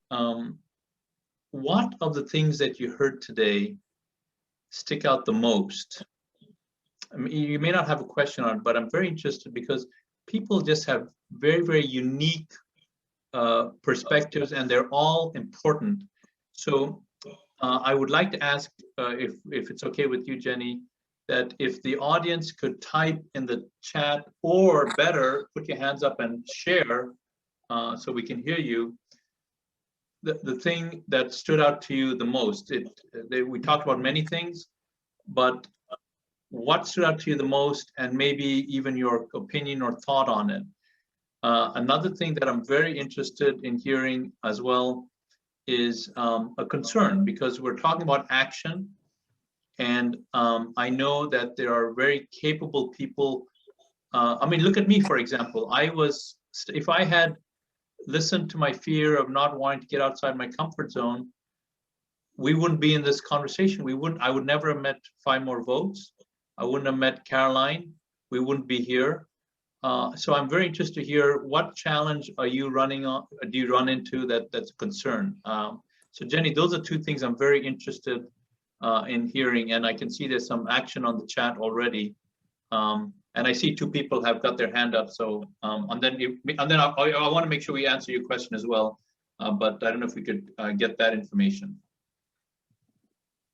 what of the things that you heard today stick out the most? I mean, you may not have a question on it, but I'm very interested because people just have very, very unique perspectives, and they're all important. So I would like to ask, if it's okay with you, Jenny, that if the audience could type in the chat, or better, put your hands up and share so we can hear you, the thing that stood out to you the most. We talked about many things, but what stood out to you the most, and maybe even your opinion or thought on it. Another thing that I'm very interested in hearing as well is a concern, because we're talking about action, and I know that there are very capable people. I mean, look at me, for example. If I had listened to my fear of not wanting to get outside my comfort zone, we wouldn't be in this conversation. I would never have met 5 More Votes. I wouldn't have met Caroline. We wouldn't be here. So I'm very interested to hear, what challenge are you running on? Do you run into that's a concern? So Jenny, those are 2 things I'm very interested in hearing, and I can see there's some action on the chat already. And I see 2 people have got their hand up. So and then I want to make sure we answer your question as well. But I don't know if we could get that information.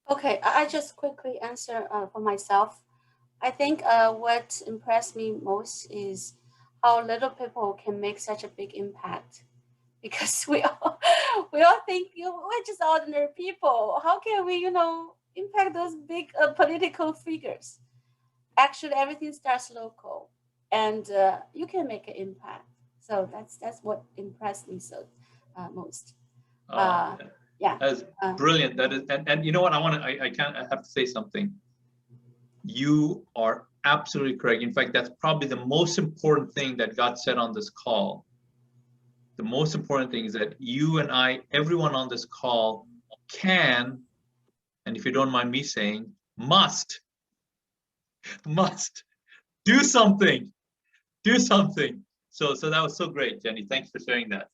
Okay, I just quickly answer for myself. I think what impressed me most is how little people can make such a big impact, because we all think we're just ordinary people. How can we, impact those big political figures? Actually, everything starts local, and you can make an impact. So that's what impressed me so most. Yeah, that's brilliant. That is, and you know what? I have to say something. You are absolutely correct. In fact, that's probably the most important thing that got said on this call. The most important thing is that you and I, everyone on this call, can, and if you don't mind me saying, must do something. Do something. So that was so great, Jenny. Thanks for sharing that.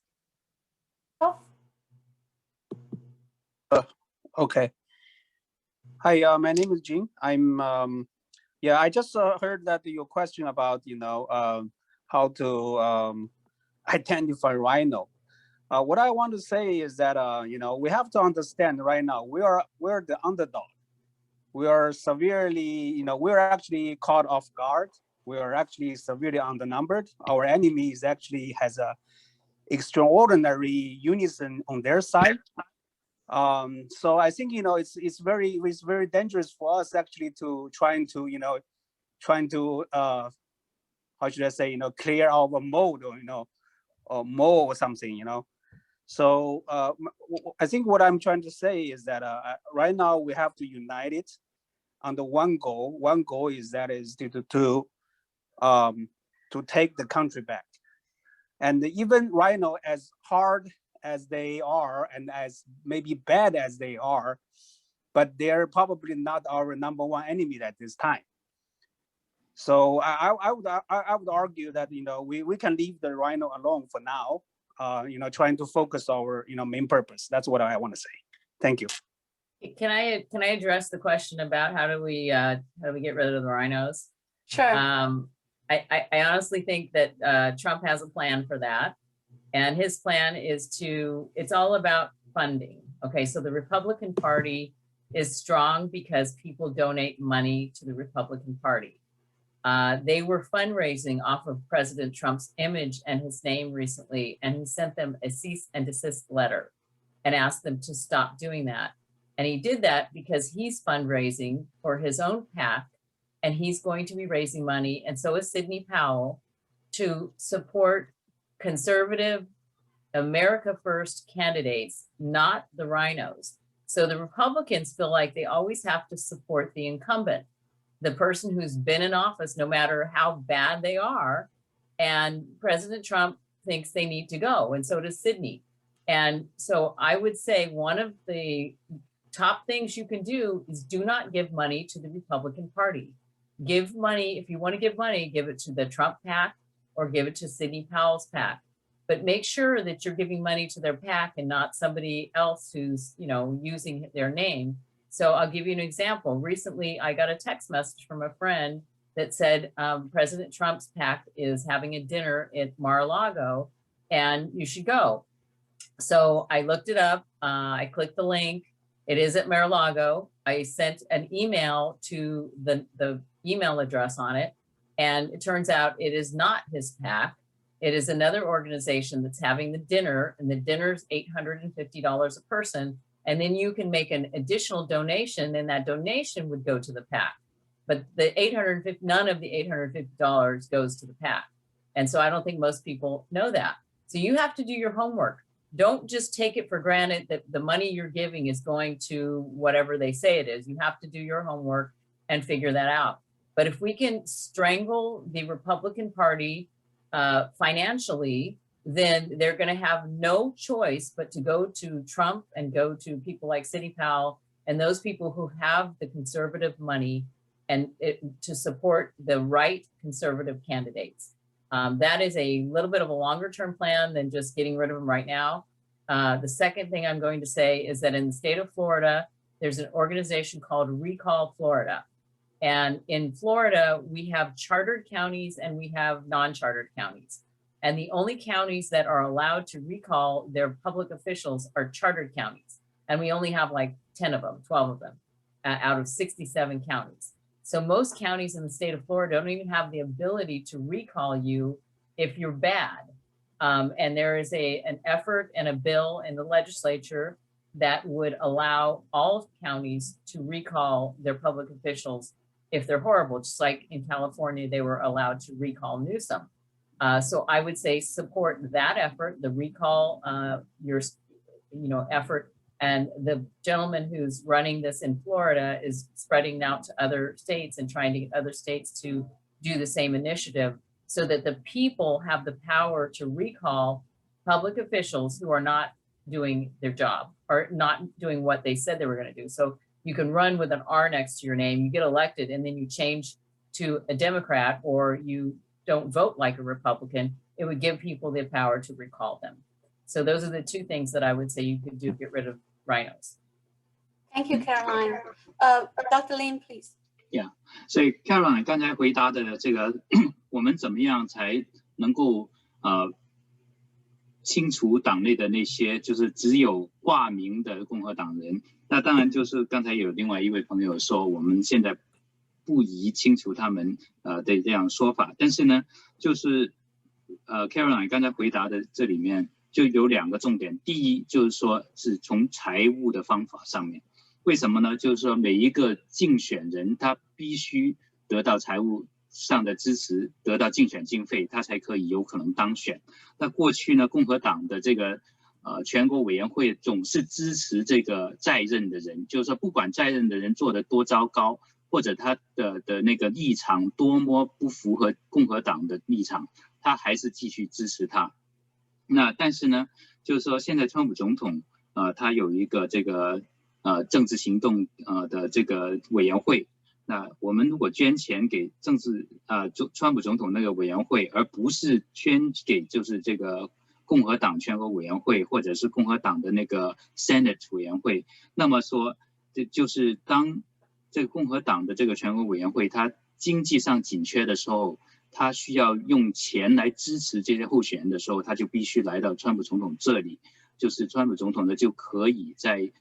Okay. Hi, my name is Jing. Yeah, I just heard that your question about, how to identify rhino. What I want to say is that, we have to understand right now, we're the underdog. We are severely, we're actually caught off guard. We are actually severely undernumbered. Our enemy is actually has a extraordinary unison on their side. So I think, it's very dangerous for us actually to trying to how should I say, clear our mode, or mold or something, So I think what I'm trying to say is that right now we have to unite it under one goal. One goal is to take the country back. And even right now, as hard as they are and as maybe bad as they are, but they're probably not our #1 enemy at this time. So I would argue that we can leave the rhino alone for now. Trying to focus our main purpose. That's what I want to say. Thank you. Can I address the question about how do we get rid of the rhinos? Sure. I honestly think that Trump has a plan for that. And his plan is it's all about funding. Okay, so the Republican Party is strong because people donate money to the Republican Party. They were fundraising off of President Trump's image and his name recently, and he sent them a cease and desist letter and asked them to stop doing that. And he did that because he's fundraising for his own PAC, and he's going to be raising money, and so is Sidney Powell, to support conservative America First candidates, not the rhinos. So the Republicans feel like they always have to support the incumbent, the person who's been in office, no matter how bad they are. And President Trump thinks they need to go, and so does Sidney. And so I would say one of the top things you can do is do not give money to the Republican Party. Give money, if you want to give money, give it to the Trump PAC or give it to Sidney Powell's PAC. but make sure that you're giving money to their PAC and not somebody else who's, you know, using their name. So I'll give you an example. Recently, I got a text message from a friend that said, President Trump's PAC is having a dinner at Mar-a-Lago and you should go. So I looked it up, I clicked the link. It is at Mar-a-Lago. I sent an email to the email address on it. And it turns out it is not his PAC. It is another organization that's having the dinner, and the dinner's $850 a person. And then you can make an additional donation, and that donation would go to the PAC. But the none of the $850 goes to the PAC. And so I don't think most people know that. So you have to do your homework. Don't just take it for granted that the money you're giving is going to whatever they say it is. You have to do your homework and figure that out. But if we can strangle the Republican Party financially, then they're going to have no choice but to go to Trump and go to people like City Powell and those people who have the conservative money and to support the right conservative candidates. That is a little bit of a longer term plan than just getting rid of them right now. The second thing I'm going to say is that in the state of Florida, there's an organization called Recall Florida. And in Florida, we have chartered counties and we have non-chartered counties. And the only counties that are allowed to recall their public officials are chartered counties. And we only have like 10 of them, 12 of them out of 67 counties. So most counties in the state of Florida don't even have the ability to recall you if you're bad. And there is an effort and a bill in the legislature that would allow all counties to recall their public officials if they're horrible, just like in California, they were allowed to recall Newsom. So I would say support that effort, the recall effort. And the gentleman who's running this in Florida is spreading out to other states and trying to get other states to do the same initiative so that the people have the power to recall public officials who are not doing their job or not doing what they said they were going to do. So you can run with an R next to your name, you get elected, and then you change to a Democrat or you don't vote like a Republican. It would give people the power to recall them. So those are the two things that I would say you could do to get rid of rhinos. Thank you, Caroline. Dr. Lin, please. Yeah, 所以 Caroline 刚才回答的这个，我们怎么样才能够清除党内的那些就是只有挂名的共和党人？那当然就是刚才有另外一位朋友说，我们现在不宜清除他们的这样说法，但是呢，就是Caroline 刚才回答的这里面就有两个重点，第一就是说是从财务的方法上面。为什么呢？就是说每一个竞选人他必须得到财务上的支持，得到竞选经费，他才可以有可能当选。那过去呢，共和党的这个全国委员会总是支持这个在任的人，就是说不管在任的人做得多糟糕，或者他的那个立场多么不符合共和党的立场，他还是继续支持他。那但是呢，就是说现在川普总统他有一个这个政治行动的这个委员会，那我们如果捐钱给川普总统那个委员会，而不是捐给就是这个共和党全国委员会或者是共和党的那个 Senate 委员会，那么说就是当这个共和党的这个全国委员会它经济上紧缺的时候，他需要用钱来支持这些候选人的时候，他就必须来到川普总统这里，就是川普总统呢就可以在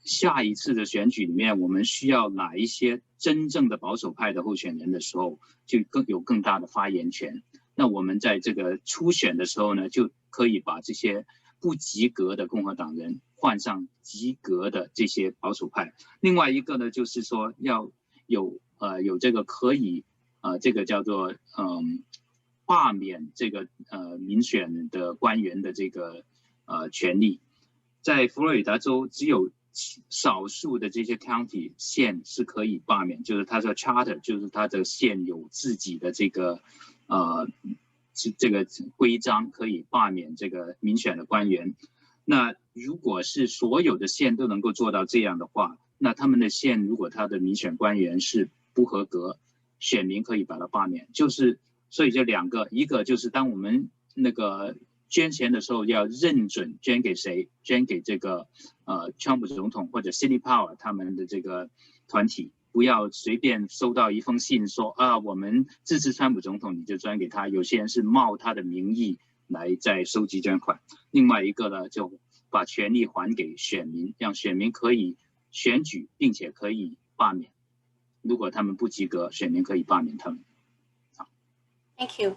下一次的选举里面，我们需要哪一些真正的保守派的候选人的时候，就有更大的发言权。那我们在这个初选的时候呢，就可以把这些不及格的共和党人换上及格的这些保守派。另外一个呢，就是说要有这个可以这个叫做罢免这个民选的官员的这个权利。在佛罗里达州只有少数的这些 county 县是可以罢免，就是它的 charter， 就是它的县有自己的这个规章可以罢免这个民选的官员。那如果是所有的县都能够做到这样的话，那他们的县如果他的民选官员是不合格，选民可以把它罢免。就是所以这两个，一个就是当我们那个捐钱的时候要认准捐给谁，捐给这个川普总统或者 City Power 他们的这个团体，不要随便收到一封信说我们支持川普总统你就捐给他，有些人是冒他的名义来在收集捐款。另外一个呢，就把权力还给选民，让选民可以选举并且可以罢免，如果他们不及格，选民可以罢免他们。Thank you.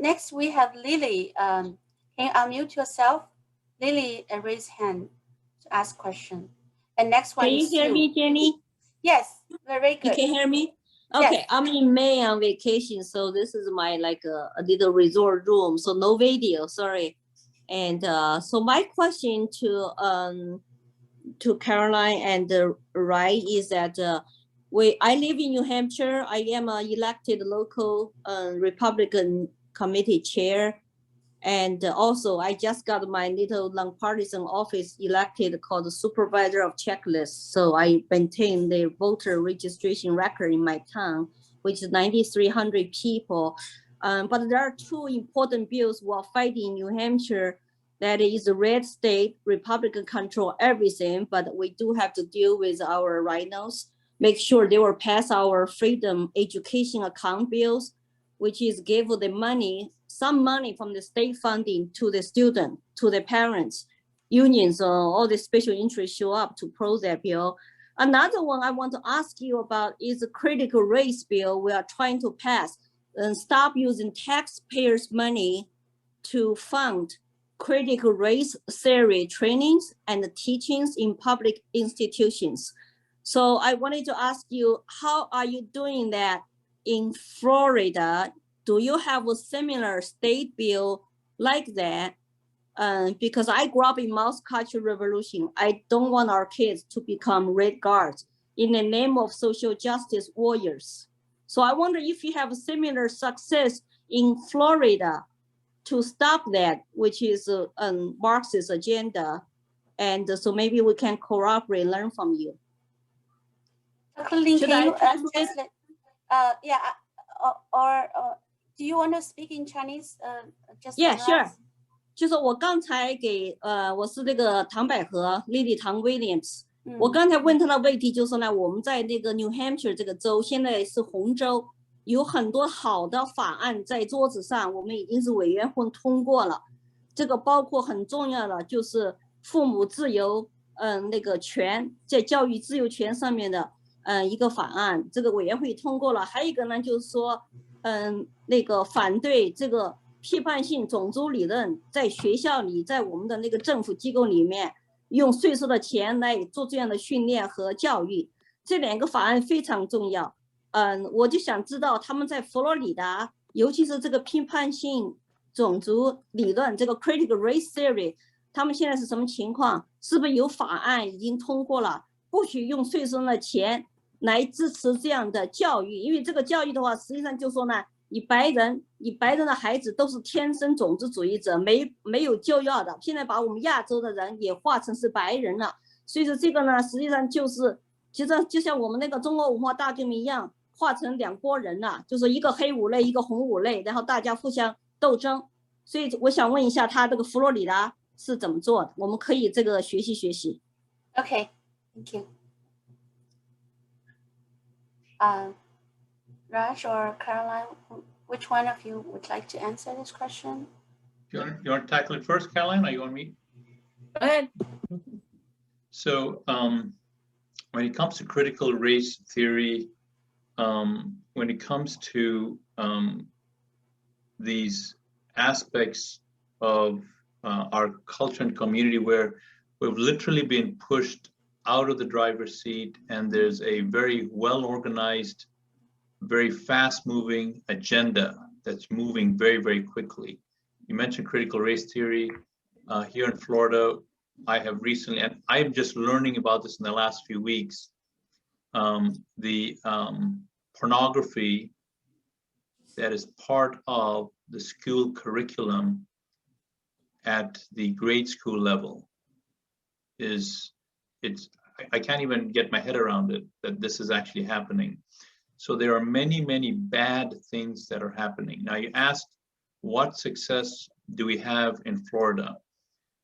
Next, we have Lily. Can you unmute yourself? Lily, raise hand to ask question. And next one Can you is hear me, Jenny? Yes, very good. You can hear me? Okay, Yes. I'm in May on vacation, so this is my like a little resort room, so no video, sorry. And so my question to Caroline and Rai is that I live in New Hampshire. I am an elected local Republican committee chair. And also I just got my little nonpartisan office elected called the supervisor of checklists. So I maintain the voter registration record in my town, which is 9,300 people. But there are two important bills we're fighting in New Hampshire. That is a red state, Republican control everything, but we do have to deal with our rhinos, make sure they will pass our freedom education account bills, which is give the money, some money from the state funding to the student, to the parents, unions, all the special interests show up to oppose that bill. Another one I want to ask you about is the critical race bill we are trying to pass and stop using taxpayers' money to fund critical race theory trainings and teachings in public institutions. So I wanted to ask you, how are you doing that in Florida? Do you have a similar state bill like that? Because I grew up in multicultural revolution. I don't want our kids to become red guards in the name of social justice warriors. So I wonder if you have a similar success in Florida to stop that, which is a Marxist agenda. And so maybe we can cooperate, learn from you. Colleen, Should can I you translate? translate? Yeah, or do you want to speak in Chinese? Just Yeah, for sure. us? 就是我刚才给我是那个唐百合 Lily 唐 Williams，我刚才问他的问题就是呢，我们在那个 New Hampshire 这个州现在是红州，有很多好的法案在桌子上，我们已经是委员会通过了。这个包括很重要的就是父母自由那个权，在教育自由权上面的一个法案，这个委员会通过了。还有一个呢，就是说那个反对这个批判性种族理论在学校里，在我们的那个政府机构里面用税收的钱来做这样的训练和教育，这两个法案非常重要。我就想知道他们在佛罗里达，尤其是这个批判性种族理论，这个 critical race theory， 他们现在是什么情况？是不是有法案已经通过了，不许用税收的钱来支持这样的教育？因为这个教育的话，实际上就说呢，你白人的孩子都是天生种族主义者，没有就要的。现在把我们亚洲的人也划成是白人了，所以说这个呢，实际上就是其实就像我们那个中国文化大革命一样，划成两拨人了，就是一个黑五类，一个红五类，然后大家互相斗争。所以我想问一下，他这个佛罗里达是怎么做的？我们可以这个学习学习。Okay, thank you. Raj or Caroline, which one of you would like to answer this question? You want to tackle it first, Caroline, or you want me? Go ahead. So when it comes to critical race theory, when it comes to these aspects of our culture and community where we've literally been pushed out of the driver's seat, and there's a very well-organized, very fast-moving agenda that's moving very, very quickly. You mentioned critical race theory. Here in Florida, I have recently, and I'm just learning about this in the last few weeks, the pornography that is part of the school curriculum at the grade school level I can't even get my head around it, that this is actually happening. So there are many, many bad things that are happening. Now you asked, what success do we have in Florida?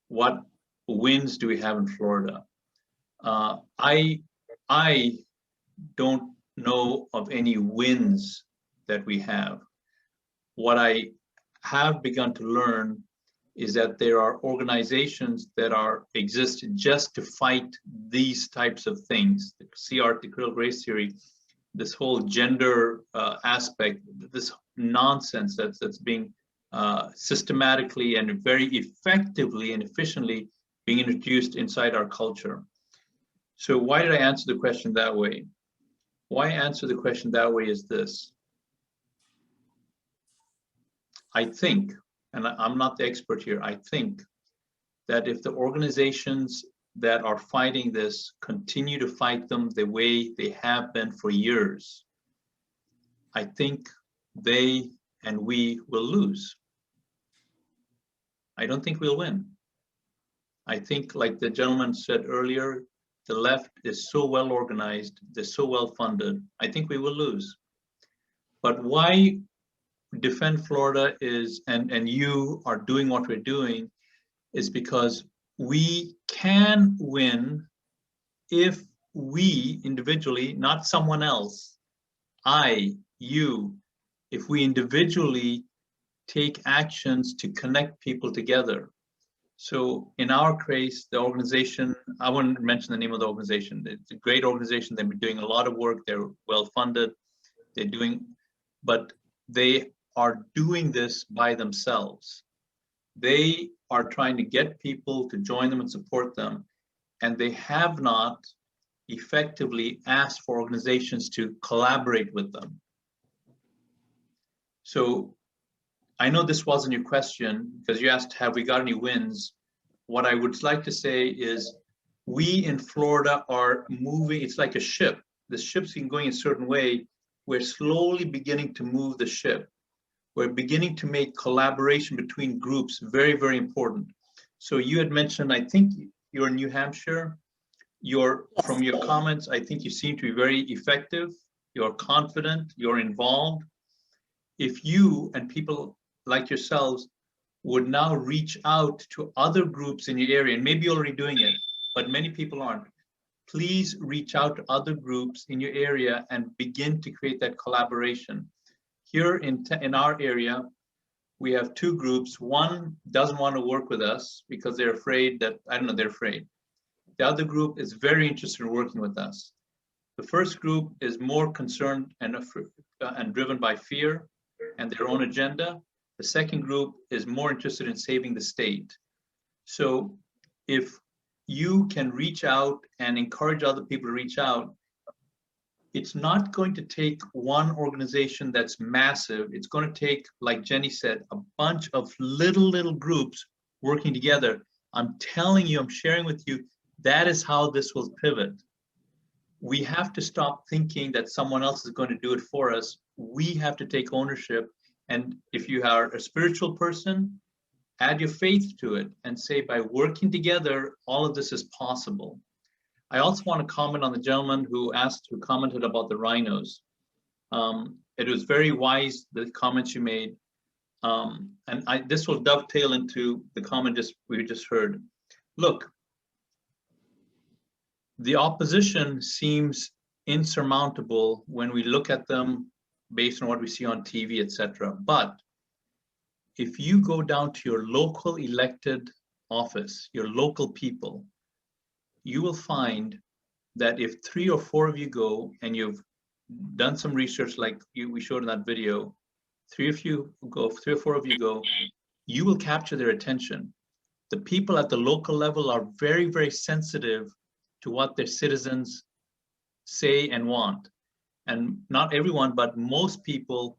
What wins do we have in Florida? I don't know of any wins that we have. What I have begun to learn is that there are organizations that exist just to fight these types of things. The CR, the critical race theory, this whole gender aspect, this nonsense that's being systematically and very effectively and efficiently being introduced inside our culture. So why did I answer the question that way? Why I answer the question that way is this. I think, and I'm not the expert here, I think that if the organizations that are fighting this continue to fight them the way they have been for years, I think they and we will lose. I don't think we'll win. I think, like the gentleman said earlier, the left is so well organized, they're so well funded, I think we will lose. But why Defend Florida is, and you are doing what we're doing, is because we can win if we individually, not someone else, you, if we individually take actions to connect people together. So in our case, the organization, I wouldn't mention the name of the organization. It's a great organization. They've been doing a lot of work. They're well funded. They're doing, but they are doing this by themselves. They are trying to get people to join them and support them. And they have not effectively asked for organizations to collaborate with them. So I know this wasn't your question because you asked, have we got any wins? What I would like to say is we in Florida are moving, it's like a ship. The ship's been going a certain way. We're slowly beginning to move the ship. We're beginning to make collaboration between groups very, very important. So you had mentioned, I think you're in New Hampshire. From your comments, I think you seem to be very effective. You're confident, you're involved. If you and people like yourselves would now reach out to other groups in your area, and maybe you're already doing it, but many people aren't, please reach out to other groups in your area and begin to create that collaboration. Here in our area, we have two groups. One doesn't want to work with us because they're afraid that, I don't know, they're afraid. The other group is very interested in working with us. The first group is more concerned and driven by fear and their own agenda. The second group is more interested in saving the state. So if you can reach out and encourage other people to reach out, it's not going to take one organization that's massive. It's going to take, like Jenny said, a bunch of little groups working together. I'm telling you, I'm sharing with you, that is how this will pivot. We have to stop thinking that someone else is going to do it for us. We have to take ownership. And if you are a spiritual person, add your faith to it and say, by working together, all of this is possible. I also want to comment on the gentleman who commented about the rhinos. It was very wise, the comments you made. And this will dovetail into the comment we just heard. Look, the opposition seems insurmountable when we look at them based on what we see on TV, etc. But if you go down to your local elected office, your local people, you will find that if 3 or 4 of you go and you've done some research like we showed in that video, 3 or 4 of you go, you will capture their attention. The people at the local level are very, very sensitive to what their citizens say and want. And not everyone, but most people,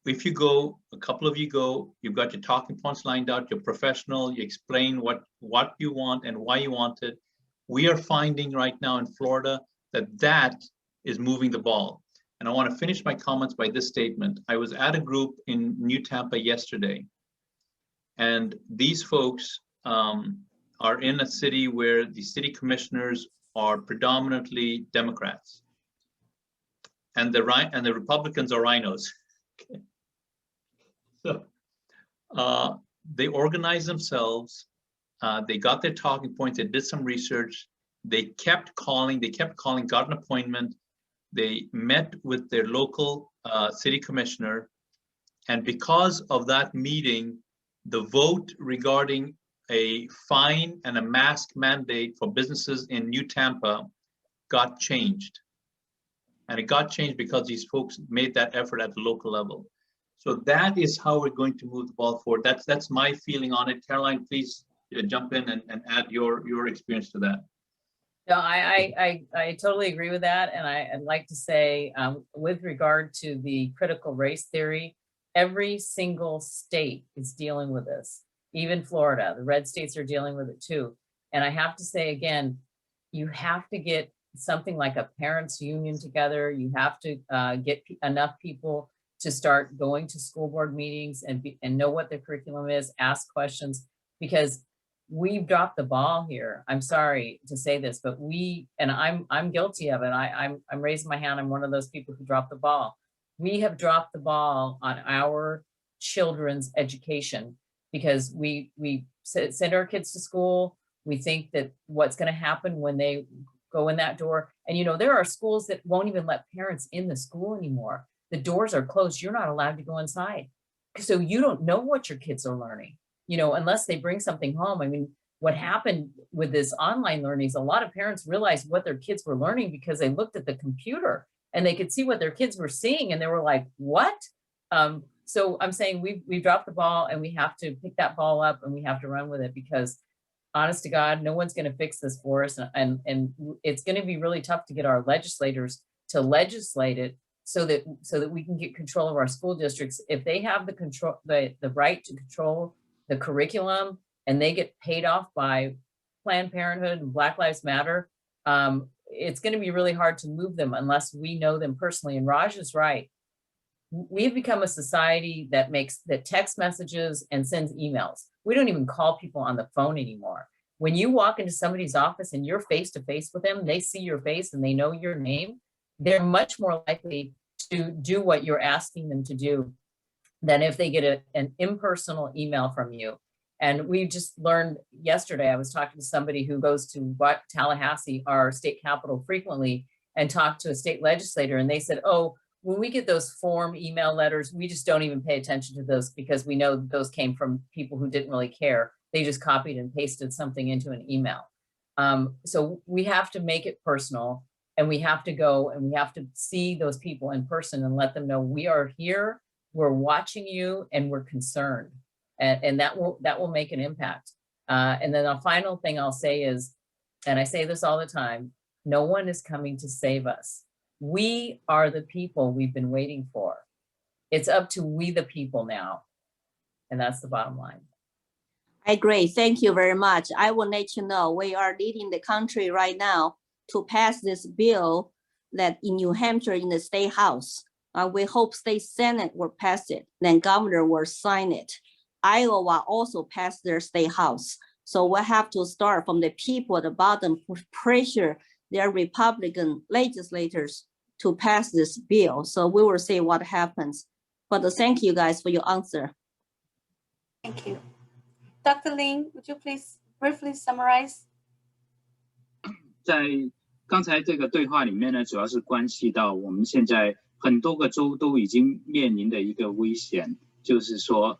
if you go, a couple of you go, you've got your talking points lined out, you're professional, you explain what you want and why you want it. We are finding right now in Florida that is moving the ball. And I want to finish my comments by this statement. I was at a group in New Tampa yesterday, and these folks are in a city where the city commissioners are predominantly Democrats, and the Republicans are rhinos. Okay. So they organized themselves. They got their talking points. They did some research. They kept calling, got an appointment. They met with their local city commissioner. And because of that meeting, the vote regarding a fine and a mask mandate for businesses in New Tampa got changed. And it got changed because these folks made that effort at the local level. So that is how we're going to move the ball forward. That's my feeling on it. Caroline, please jump in and add your experience to that. No, I totally agree with that. And I'd like to say, with regard to the critical race theory, every single state is dealing with this. Even Florida, the red states are dealing with it too. And I have to say again, you have to get something like a parents' union together. You have to get enough people to start going to school board meetings and know what the curriculum is, ask questions, because we've dropped the ball here. I'm sorry to say this, but I'm guilty of it. I'm raising my hand. I'm one of those people who dropped the ball. We have dropped the ball on our children's education because we send our kids to school. We think that what's going to happen when they go in that door. And, you know, there are schools that won't even let parents in the school anymore. The doors are closed. You're not allowed to go inside. So you don't know what your kids are learning, you know, unless they bring something home. I mean, what happened with this online learning is a lot of parents realized what their kids were learning because they looked at the computer and they could see what their kids were seeing. And they were like, what? So I'm saying we dropped the ball and we have to pick that ball up and we have to run with it because honest to God, no one's going to fix this for us. And it's going to be really tough to get our legislators to legislate it so that we can get control of our school districts. If they have the right to control the curriculum and they get paid off by Planned Parenthood and Black Lives Matter, it's going to be really hard to move them unless we know them personally. And Raj is right. We've become a society that text messages and sends emails. We don't even call people on the phone anymore. When you walk into somebody's office and you're face to face with them, they see your face and they know your name, they're much more likely to do what you're asking them to do than if they get an impersonal email from you. And we just learned yesterday, I was talking to somebody who goes to Tallahassee, our state capital, frequently, and talked to a state legislator, and they said, oh, when we get those form email letters, we just don't even pay attention to those because we know those came from people who didn't really care. They just copied and pasted something into an email. So we have to make it personal, and we have to go and we have to see those people in person and let them know we are here, we're watching you, and we're concerned. And that will make an impact. And then the final thing I'll say is, and I say this all the time, no one is coming to save us. We are the people we've been waiting for. It's up to we the people now. And that's the bottom line. I agree. Thank you very much. I will let you know we are leading the country right now to pass this bill that in New Hampshire in the state house. We hope state senate will pass it, then governor will sign it. Iowa also passed their state house. So we'll have to start from the people at the bottom, pressure their Republican legislators to pass this bill. So we will see what happens. But thank you guys for your answer. Thank you. Dr. Lin, would you please briefly summarize? 在刚才这个对话里面呢，主要是关系到我们现在很多个州都已经面临的一个危险，就是说，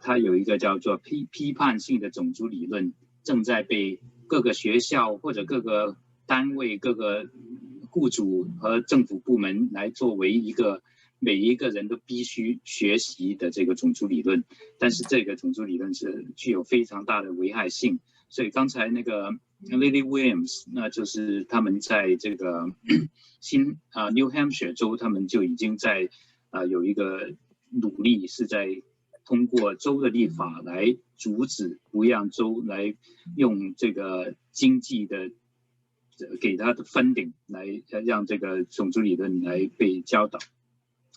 它有一个叫做批判性的种族理论，正在被各个学校或者各个单位、各个雇主和政府部门来作为一个每一个人都必须学习的这个种族理论。但是这个种族理论是具有非常大的危害性，所以刚才那个 Lily Williams， 那就是他们在这个New Hampshire 州，他们就已经在有一个努力，是在通过州的立法来阻止，不让州来用这个经济的给他的 funding 来让这个种族理论来被教导。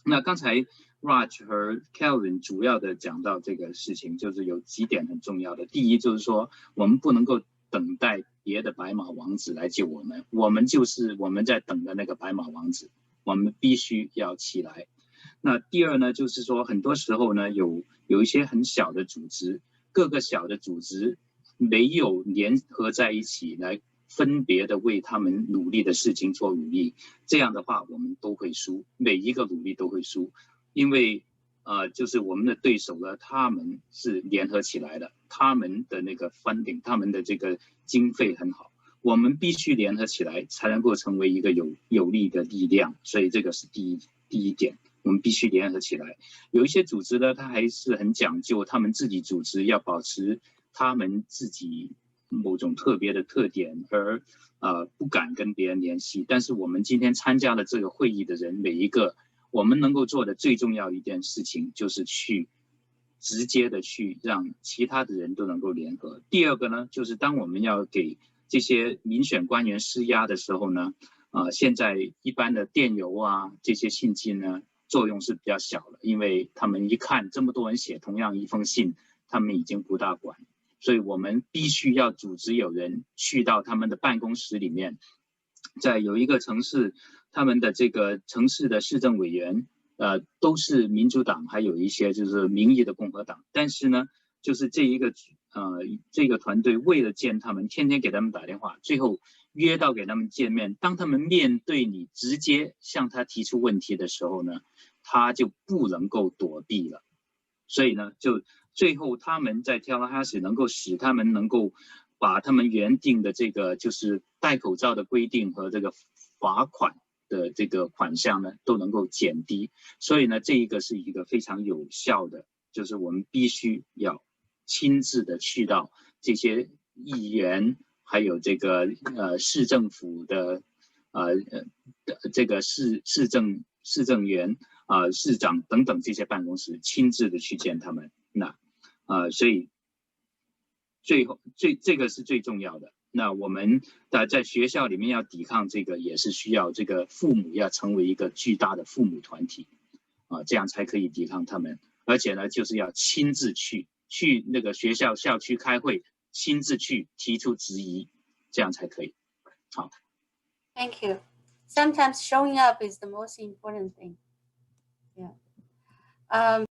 那刚才 Raj 和 Kelvin 主要的讲到这个事情，就是有几点很重要的。第一就是说，我们不能够等待别的白马王子来救我们，我们就是我们在等的那个白马王子，我们必须要起来。那第二呢，就是说很多时候呢，有一些很小的组织，各个小的组织没有联合在一起来分别的为他们努力的事情做努力，这样的话我们都会输，每一个努力都会输，因为就是我们的对手呢，他们是联合起来的，他们的那个 funding， 他们的这个经费很好，我们必须联合起来才能够成为一个有力的力量，所以这个是第一点，我们必须联合起来。有一些组织呢，它还是很讲究，他们自己组织要保持他们自己某种特别的特点，而不敢跟别人联系。但是我们今天参加了这个会议的人，每一个我们能够做的最重要一件事情，就是去直接的去让其他的人都能够联合。第二个呢，就是当我们要给这些民选官员施压的时候呢，现在一般的电邮啊这些信息呢作用是比较小了，因为他们一看这么多人写同样一封信，他们已经不大管，所以我们必须要组织有人去到他们的办公室里面，在有一个城市，他们的这个城市的市政委员都是民主党，还有一些就是民意的共和党，但是呢就是这个团队为了见他们，天天给他们打电话，最后约到给他们见面，当他们面对你直接向他提出问题的时候呢，他就不能够躲避了，所以呢就最后他们在Tallahassee能够使他们能够把他们原定的这个就是戴口罩的规定和这个罚款的这个款项呢都能够减低，所以呢这一个是一个非常有效的，就是我们必须要亲自的去到这些议员，还有这个市政府的这个市政员市长等等这些办公室，亲自的去见他们。那所以最后这个是最重要的。那我们在学校里面要抵抗这个，也是需要这个父母要成为一个巨大的父母团体这样才可以抵抗他们。而且呢，就是要亲自去那个学校校区开会，亲自去提出质疑，这样才可以。好。Thank you. Sometimes showing up is the most important thing. Yeah.